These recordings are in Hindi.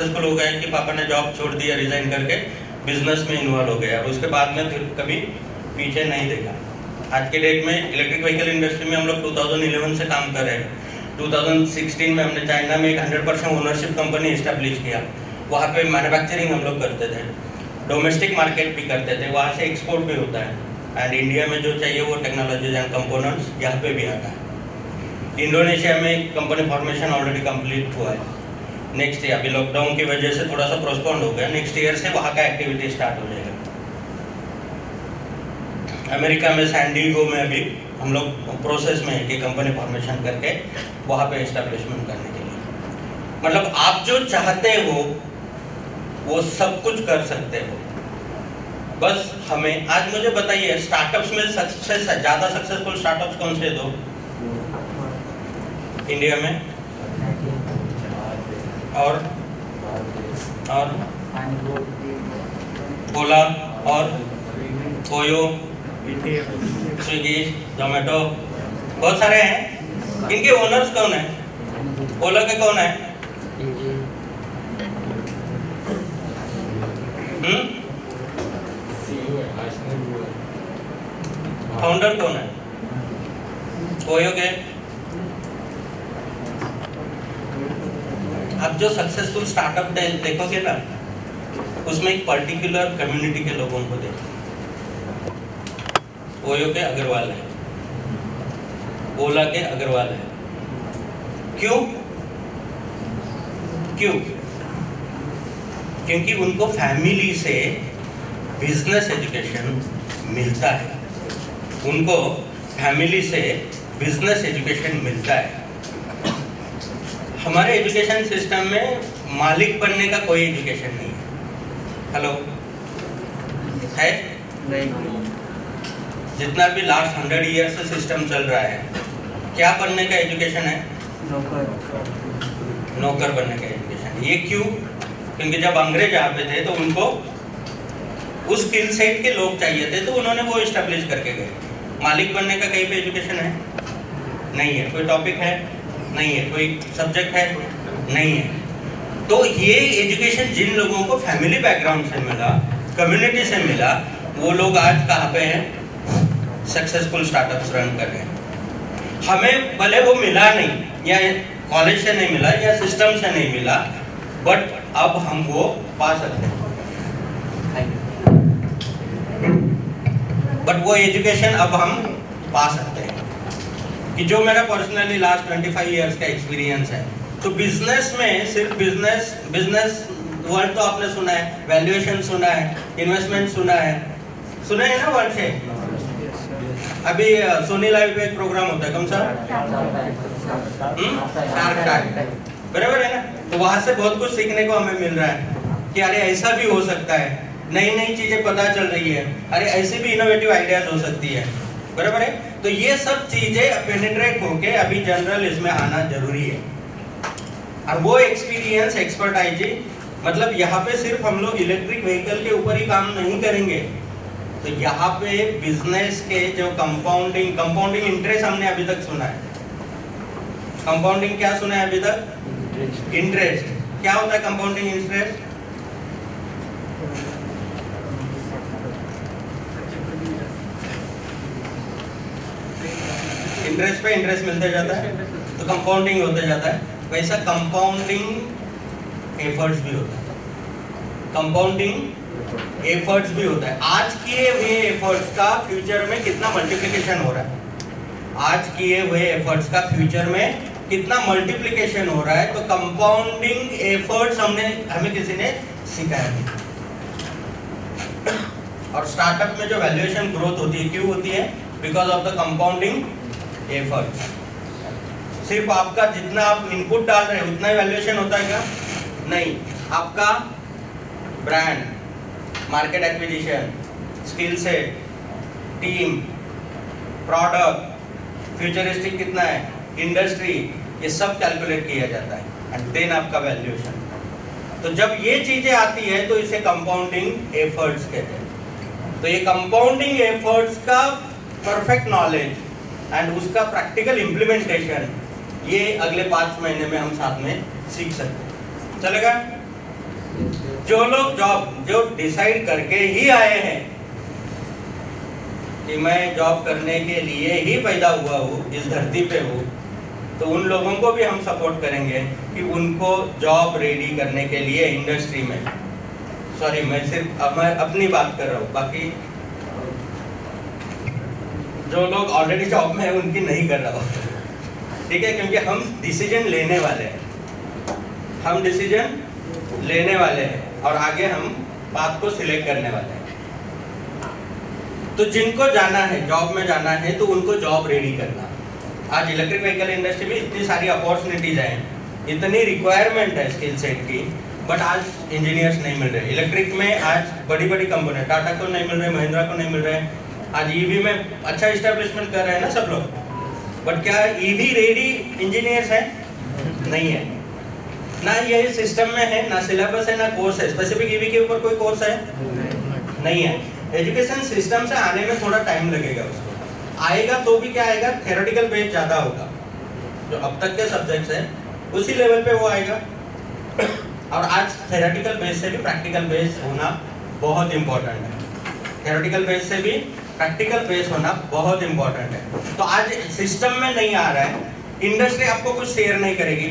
सक्सेसफुल हो गए कि पापा ने जॉब छोड़ दिया, रिजाइन करके बिजनेस में इन्वॉल्व हो गए और उसके बाद में फिर कभी पीछे नहीं देखा। आज के डेट में इलेक्ट्रिक व्हीकल इंडस्ट्री में हम लोग 2011 से काम कर रहे हैं। 2016 में हमने चाइना में एक 100% ओनरशिप कंपनी इस्टेब्लिश किया। वहाँ पे मैन्युफैक्चरिंग हम लोग करते थे, डोमेस्टिक मार्केट भी करते थे, वहाँ से एक्सपोर्ट भी होता है एंड इंडिया में जो चाहिए वो टेक्नोलॉजीज एंड कंपोनेंट्स यहाँ पे भी आता है। इंडोनेशिया में कंपनी फॉर्मेशन ऑलरेडी कंप्लीट हुआ है। नेक्स्ट ईयर, अभी लॉकडाउन की वजह से थोड़ा सा पोस्टपोन्ड हो गया, नेक्स्ट ईयर से वहाँ का एक्टिविटी स्टार्ट हो जाएगा। अमेरिका में सैन डिएगो में अभी हम लोग प्रोसेस में है कि कंपनी फॉर्मेशन करके वहाँ पे एस्टेब्लिशमेंट करने के लिए। मतलब आप जो चाहते हो वो सब कुछ कर सकते हो, बस हमें आज मुझे बताइए स्टार्टअप्स में सक्सेस ज़्यादा सक्सेसफुल स्टार्टअप्स कौन से दो इंडिया में? और ओला और ओयो, स्विगी, जोमेटो, बहुत सारे हैं। इनके ओनर्स कौन है? ओला के कौन है? फाउंडर कौन है ओयो के? आप जो सक्सेसफुल स्टार्टअप देखोगे ना, उसमें एक पर्टिकुलर कम्युनिटी के लोगों को देखो। ओयो के अग्रवाल है, ओला के अग्रवाल है। क्यों? क्योंकि उनको फैमिली से बिजनेस एजुकेशन मिलता है, उनको फैमिली से बिजनेस एजुकेशन मिलता है। हमारे एजुकेशन सिस्टम में मालिक बनने का कोई एजुकेशन नहीं है। हेलो, है? नहीं। जितना भी लास्ट 100 ईयर से सिस्टम चल रहा है, क्या बनने का एजुकेशन है? नौकर बनने का एजुकेशन। ये क्यों? क्योंकि जब अंग्रेज यहाँ पे थे तो उनको उस स्किल सेट के लोग चाहिए थे, तो उन्होंने वो एस्टेब्लिश करके गए। मालिक बनने का कहीं पे एजुकेशन है? नहीं है। कोई टॉपिक है? नहीं है। कोई सब्जेक्ट है? नहीं है। तो ये एजुकेशन जिन लोगों को फैमिली बैकग्राउंड से मिला, कम्युनिटी से मिला, वो लोग आज कहाँ पे हैं? सक्सेसफुल स्टार्टअप्स रन कर रहे हैं। हमें भले वो मिला नहीं, या कॉलेज से नहीं मिला या सिस्टम से नहीं मिला, बट अब हम वो पा सकते हैं। बट वो एजुकेशन अब हम पा सकते हैं कि जो मेरा पर्सनली लास्ट 25 इयर्स का एक्सपीरियंस है। तो बिजनेस में सिर्फ बिजनेस वर्ड तो आपने सुना है, वैल्यूएशन सुना है, इन्वेस्टमेंट सुना है ना वर्ड से। अभी सोनी लाइव पे एक प्रोग्राम होता है, कौन सा? शार्क टैंक, बराबर है ना? तो वहां से बहुत कुछ सीखने को हमें मिल रहा है कि अरे ऐसा भी हो सकता है, नई नई चीजें पता चल रही है, अरे ऐसे भी इनोवेटिव आइडियाज हो सकती है, बराबर है? तो ये सब चीजें पेनिट्रेट होके अभी जनरल इसमें आना जरूरी है। और वो एक्सपीरियंस, एक्सपर्टाइजिंग, मतलब यहाँ पे सिर्फ हम लोग इलेक्ट्रिक व्हीकल के ऊपर ही काम नहीं करेंगे। तो यहाँ पे बिजनेस के जो कंपाउंडिंग इंटरेस्ट हमने अभी तक सुना है। कंपाउंडिंग क्या सुना है अभी तक? इंटरेस्ट। क्या होता है कंपाउंडिंग इंटरेस्ट? इंटरेस्ट पे इंटरेस्ट मिलते जाता है तो कंपाउंडिंग होते जाता है। वैसा कंपाउंडिंग एफर्ट्स भी होता है, कंपाउंडिंग एफर्ट्स भी होता है। आज किए हुए एफर्ट्स का फ्यूचर में कितना मल्टीप्लिकेशन हो रहा है, आज किए हुए एफर्ट्स का फ्यूचर में कितना मल्टीप्लिकेशन हो रहा है। तो कंपाउंडिंग एफर्ट्स हमें किसी ने सिखाया। और स्टार्टअप में जो वैल्यूएशन ग्रोथ होती है, क्यों होती है? Because of the compounding efforts. सिर्फ आपका जितना आप इनपुट डाल रहे हैं उतना ही वैल्यूएशन होता है क्या? नहीं। आपका brand, market acquisition, skill set, team, product, futuristic कितना है, इंडस्ट्री, ये सब कैलकुलेट किया जाता है एंड देन आपका वैल्यूएशन। तो जब ये चीजें आती है तो इसे कंपाउंडिंग एफर्ट्स कहते हैं। तो ये कंपाउंडिंग एफर्ट्स का परफेक्ट नॉलेज एंड उसका प्रैक्टिकल इम्प्लीमेंटेशन, ये अगले 5 महीने में हम साथ में सीख सकते हैं। चलेगा? जो लोग जो डिसाइड करके ही आए हैं कि मैं जॉब करने के लिए ही पैदा हुआ हूँ, इस धरती पे हूँ, तो उन लोगों को भी हम सपोर्ट करेंगे कि उनको जॉब रेडी करने के लिए इंडस्ट्री में, सॉरी मैं सिर्फ अपनी बात कर रहा हूँ, बाकी जो लोग ऑलरेडी जॉब में है उनकी नहीं कर रहा हूँ, ठीक है, क्योंकि हम डिसीजन लेने वाले हैं, हम डिसीजन लेने वाले हैं और आगे हम बात को सिलेक्ट करने वाले हैं। तो जिनको जाना है, जॉब में जाना है, तो उनको जॉब रेडी करना। आज इलेक्ट्रिक व्हीकल इंडस्ट्री में इतनी सारी अपॉर्चुनिटीज हैं, इतनी रिक्वायरमेंट है स्किल सेट की, बट आज इंजीनियर्स नहीं मिल रहे। इलेक्ट्रिक में आज बड़ी बड़ी कंपनी, टाटा को नहीं मिल रहे, महिंद्रा को नहीं मिल रहे, आज ईवी में अच्छा इस्टेब्लिशमेंट कर रहे हैं ना सब लोग, बट क्या ईवी रेडी इंजीनियर्स हैं? नहीं है, ना ये सिस्टम में है, ना सिलेबस है, ना कोर्स है। स्पेसिफिक ईवी के ऊपर कोई कोर्स है? नहीं है। एजुकेशन सिस्टम से आने में थोड़ा टाइम लगेगा, उसको आएगा तो भी क्या आएगा, थ्योरेटिकल बेस ज़्यादा होगा, जो अब तक के सब्जेक्ट्स है उसी लेवल पे वो आएगा। और आज थ्योरेटिकल बेस से भी प्रैक्टिकल बेस होना बहुत इंपॉर्टेंट है, थ्योरेटिकल बेस से भी प्रैक्टिकल बेस होना बहुत इंपॉर्टेंट है। तो आज सिस्टम में नहीं आ रहा है, इंडस्ट्री आपको कुछ शेयर नहीं करेगी,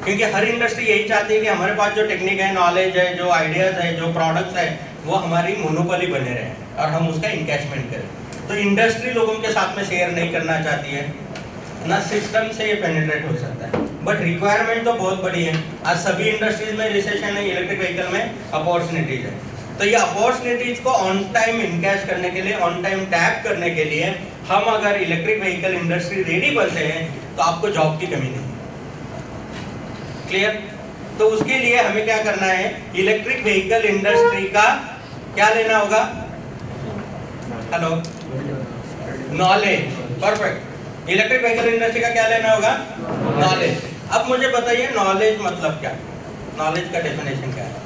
क्योंकि हर इंडस्ट्री यही चाहती है कि हमारे पास जो टेक्निक है, नॉलेज है, जो आइडियाज है, जो प्रोडक्ट्स है, वो हमारी मोनोपोली बने रहे और हम उसका इनकैशमेंट करें। तो इंडस्ट्री लोगों के साथ में शेयर नहीं करना चाहती है, ना सिस्टम से ये पेनिट्रेट हो सकता है, बट रिक्वायरमेंट तो बहुत बड़ी है। आज सभी इंडस्ट्रीज में रिसेशन है, इलेक्ट्रिक व्हीकल में अपॉर्चुनिटीज है। तो ये अपॉर्चुनिटीज को ऑन टाइम इनकैश करने के लिए, ऑन टाइम टैप करने के लिए हम अगर इलेक्ट्रिक व्हीकल इंडस्ट्री रेडी बनते हैं तो आपको जॉब की कमी नहीं। क्लियर? तो उसके लिए हमें क्या करना है, इलेक्ट्रिक व्हीकल इंडस्ट्री का क्या लेना होगा? Hello, knowledge. Perfect. Electric vehicle industry का क्या लेना होगा? नॉलेज। अब मुझे बताइए नॉलेज मतलब क्या? नॉलेज का डेफिनेशन क्या है?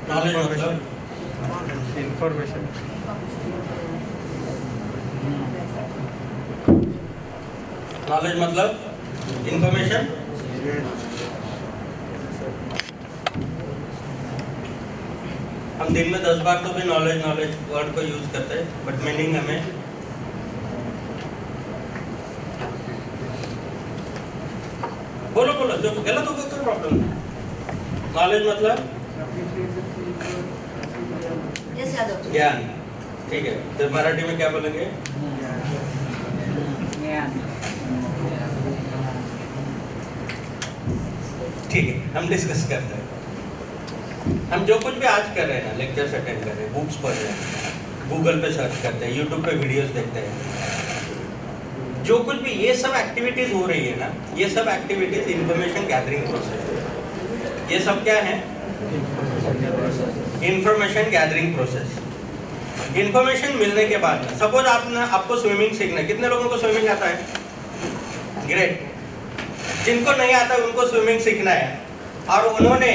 नॉलेज मतलब इंफॉर्मेशन। नॉलेज मतलब इंफॉर्मेशन। हम दिन में 10 बार तो भी नॉलेज नॉलेज वर्ड को यूज करते हैं, बट मीनिंग हमें बोलो बोलो, जो गलत होगा कोई प्रॉब्लम नहीं। नॉलेज मतलब ज्ञान, ठीक है। तो मराठी में क्या बोलेंगे? ठीक है, हम डिस्कस करते हैं। हम जो कुछ भी आज कर रहे हैं ना, लेक्चर्स अटेंड कर रहे हैं, बुक्स पढ़ रहे हैं, गूगल पे सर्च करते हैं, यूट्यूब पे वीडियोस देखते हैं, जो कुछ भी ये सब एक्टिविटीज हो रही है ना, ये सब एक्टिविटीज इंफॉर्मेशन गैदरिंग प्रोसेस है। ये सब क्या है? Information gathering process. इंफॉर्मेशन मिलने के बाद में, सपोज आपको स्विमिंग सीखना है, कितने लोगों को स्विमिंग आता है? ग्रेट। जिनको नहीं आता उनको स्विमिंग सीखना है और उन्होंने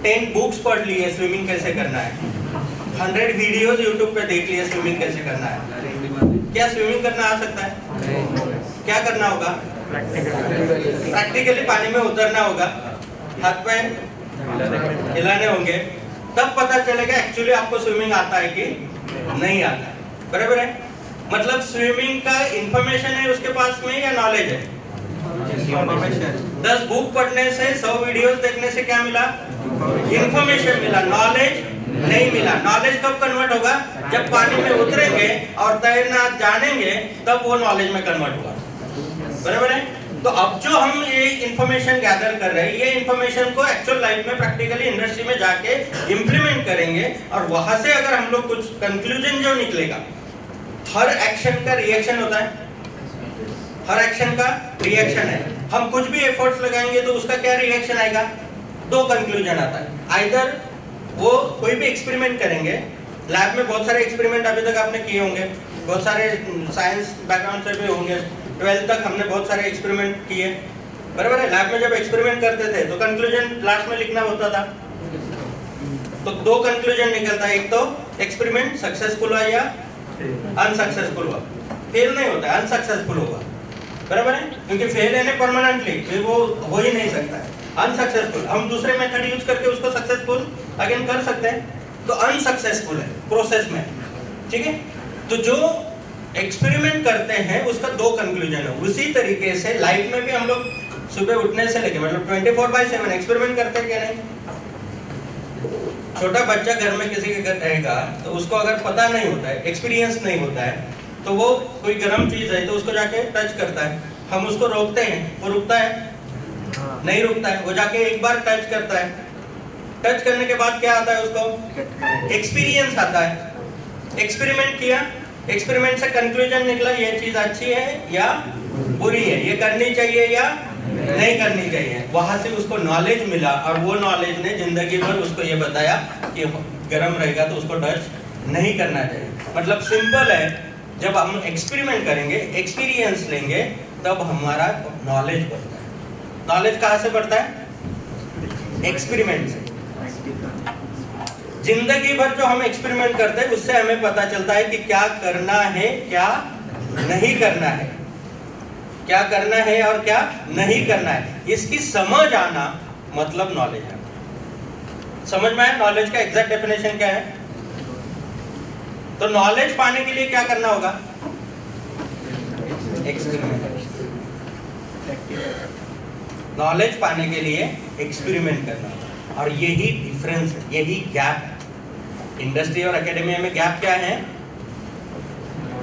10 बुक्स पढ़ ली है स्विमिंग कैसे करना है, 100 वीडियोस यूट्यूब पे देख लिए स्विमिंग कैसे करना है। क्या स्विमिंग करना आ सकता है? क्या करना होगा? प्रैक्टिकली पानी में उतरना होगा, हाथ पैर हिलाने होंगे, तब पता चलेगा एक्चुअली आपको स्विमिंग आता है कि नहीं आता है। बराबर है? मतलब स्विमिंग का इंफॉर्मेशन है उसके पास में या नॉलेज है? 10 बुक पढ़ने से, 100 वीडियोस देखने से क्या मिला? इंफॉर्मेशन मिला, नॉलेज नहीं मिला। नॉलेज कब कन्वर्ट होगा? जब पानी में उतरेंगे और तैरना जानेंगे, तब वो नॉलेज में कन्वर्ट होगा। बराबर है? तो अब जो हम ये इंफॉर्मेशन गैदर कर रहे हैं, ये इंफॉर्मेशन को एक्चुअल लाइफ में प्रैक्टिकली इंडस्ट्री में जाके इंप्लीमेंट करेंगे और वहां से अगर हम लोग कुछ कंक्लूजन जो निकलेगा, हर एक्शन का रिएक्शन होता है, हर एक्शन का रिएक्शन है। हम कुछ भी एफर्ट्स लगाएंगे तो उसका क्या रिएक्शन आएगा? 2 कंक्लूजन आता है। आइदर वो कोई भी एक्सपेरिमेंट करेंगे, लैब में बहुत सारे एक्सपेरिमेंट अभी तक आपने किए होंगे, बहुत सारे साइंस बैकग्राउंड से भी होंगे, 12th तक हमने बहुत सारे एक्सपेरिमेंट किए। बराबर है? लैब में जब एक्सपेरिमेंट करते थे तो कंक्लूजन लास्ट में लिखना होता था, तो 2 कंक्लूजन निकलता है, एक तो एक्सपेरिमेंट सक्सेसफुल हुआ या अनसक्सेसफुल हुआ। फेल नहीं होता है, अनसक्सेसफुल होगा। बराबर है, क्योंकि फेल है परमानेंटली, वो हो ही नहीं सकता है। अनसक्सेसफुल, हम दूसरे मेथड यूज करके उसको सक्सेसफुल अगेन कर सकते हैं, तो अनसक्सेसफुल है प्रोसेस में, ठीक है। तो जो एक्सपेरिमेंट करते हैं उसका दो कंक्लूजन है। उसी तरीके से लाइफ में भी हम लोग सुबह उठने से लेके मतलब 24/7 एक्सपेरिमेंट करते हैं क्या नहीं? छोटा बच्चा घर में किसी के घर रहेगा तो उसको अगर पता नहीं होता है, एक्सपीरियंस नहीं होता है, तो वो कोई गर्म चीज है तो उसको जाके टच करता है, हम उसको रोकते हैं, वो रुकता है? नहीं रुकता है, वो जाके एक बार टच करता है, टच करने के बाद क्या आता है उसको? एक्सपीरियंस आता है। एक्सपेरिमेंट किया, एक्सपेरिमेंट से कंक्लूजन निकला ये चीज अच्छी है या बुरी है, ये करनी चाहिए या नहीं करनी चाहिए, वहां से उसको नॉलेज मिला और वो नॉलेज ने जिंदगी भर उसको ये बताया कि गर्म रहेगा तो उसको टच नहीं करना चाहिए। मतलब सिंपल है, जब हम एक्सपेरिमेंट करेंगे, एक्सपीरियंस लेंगे, तब हमारा नॉलेज बढ़ता है। नॉलेज कहाँ से बढ़ता है? एक्सपेरिमेंट से। जिंदगी भर जो हम एक्सपेरिमेंट करते हैं उससे हमें पता चलता है कि क्या करना है, क्या नहीं करना है, क्या करना है और क्या नहीं करना है। इसकी समझ आना मतलब नॉलेज है। समझ में आया नॉलेज का एग्जैक्ट डेफिनेशन क्या है? तो नॉलेज पाने के लिए क्या करना होगा? एक्सपेरिमेंट। नॉलेज पाने के लिए एक्सपेरिमेंट करना होगा, और यही डिफरेंस है, यही गैप है। इंडस्ट्री और एकेडमिया में गैप क्या है?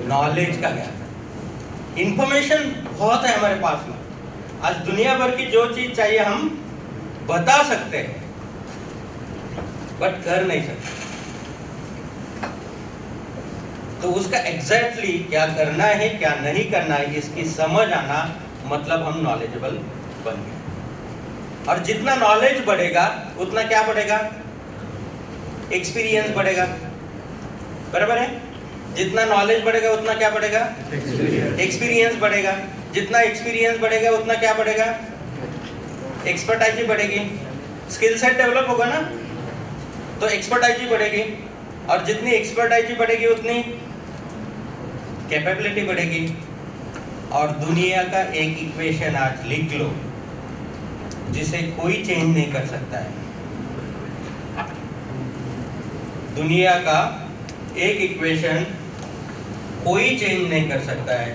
नॉलेज का गैप है। इंफॉर्मेशन बहुत है हमारे पास में, आज दुनिया भर की जो चीज चाहिए हम बता सकते हैं, बट कर नहीं सकते। तो उसका एग्जैक्टली क्या करना है, क्या नहीं करना है, इसकी समझ आना मतलब हम नॉलेजेबल बन गए। और जितना नॉलेज बढ़ेगा उतना क्या बढ़ेगा? एक्सपीरियंस बढ़ेगा। बराबर है? जितना नॉलेज बढ़ेगा उतना क्या बढ़ेगा? एक्सपीरियंस बढ़ेगा। जितना एक्सपीरियंस बढ़ेगा उतना क्या बढ़ेगा? एक्सपर्टाइज बढ़ेगी। स्किल सेट डेवलप होगा ना, तो एक्सपर्टाइज बढ़ेगी, और जितनी एक्सपर्टाइज बढ़ेगी उतनी कैपेबिलिटी बढ़ेगी। और दुनिया का एक इक्वेशन आज लिख लो जिसे कोई चेंज नहीं कर सकता है। दुनिया का एक इक्वेशन कोई चेंज नहीं कर सकता है,